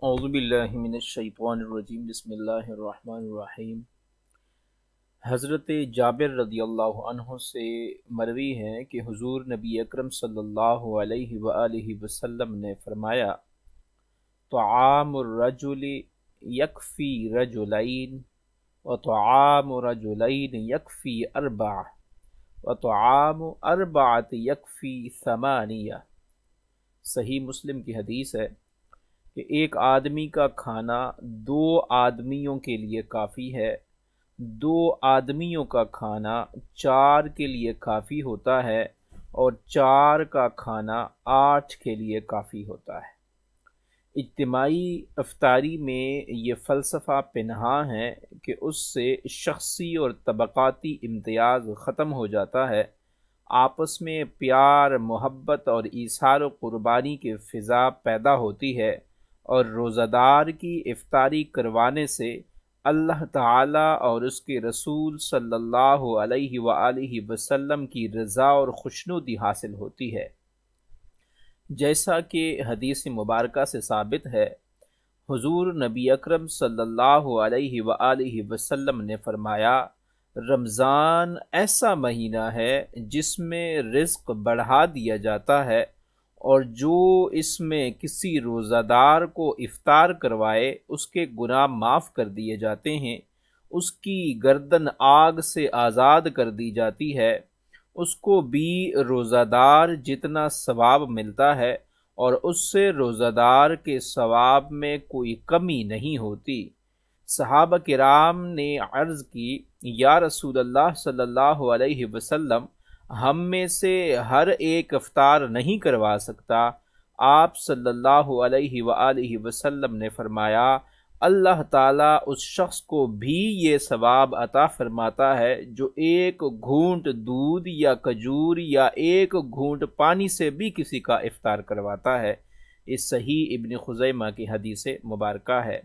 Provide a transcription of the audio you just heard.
اعوذ باللہ من الشیطان الرجیم بسم اللہ الرحمن الرحیم۔ حضرت جابر رضی اللہ عنہ سے مروی ہے کہ حضور نبی اکرم صلی اللہ علیہ وآلہ وسلم نے فرمایا، طعام الرجل یکفی رجلین وطعام رجلین یکفی اربع وطعام اربعۃ یکفی ثمانیہ۔ صحیح مسلم کی حدیث ہے کہ ایک آدمی کا کھانا دو آدمیوں کے لیے کافی ہے، دو آدمیوں کا کھانا چار کے لیے کافی ہوتا ہے، اور چار کا کھانا 8 کے لیے کافی ہوتا ہے۔ اجتماعی افطاری میں یہ فلسفہ پنہاں ہے کہ اس سے شخصی اور طبقاتی امتیاز ختم ہو جاتا ہے، آپس میں پیار، محبت اور ایثار و قربانی کی فضا پیدا ہوتی ہے، اور روزہ دار کی افطاری کروانے سے اللہ تعالیٰ اور اس کے رسول صلی اللہ علیہ وآلہ وسلم کی رضا اور خوشنودی حاصل ہوتی ہے۔ جیسا کہ حدیث مبارکہ سے ثابت ہے، حضور نبی اکرم صلی اللہ علیہ وآلہ وسلم نے فرمایا، رمضان ایسا مہینہ ہے جس میں رزق بڑھا دیا جاتا ہے، اور جو اس میں کسی روزہ دار کو افطار کروائے اس کے گناہ معاف کر دیے جاتے ہیں، اس کی گردن آگ سے آزاد کر دی جاتی ہے، اس کو بھی روزہ دار جتنا ثواب ملتا ہے، اور اس سے روزہ دار کے ثواب میں کوئی کمی نہیں ہوتی۔ صحابہ کرام نے عرض کی، یا رسول اللہ صلی اللہ علیہ وسلم، ہم میں سے ہر ایک افطار نہیں کروا سکتا۔ آپ صلی اللہ علیہ وآلہ وسلم نے فرمایا، اللہ تعالیٰ اس شخص کو بھی یہ ثواب عطا فرماتا ہے جو ایک گھونٹ دودھ یا کھجور یا ایک گھونٹ پانی سے بھی کسی کا افطار کرواتا ہے۔ اس صحیح ابن خزیمہ کی حدیث مبارکہ ہے۔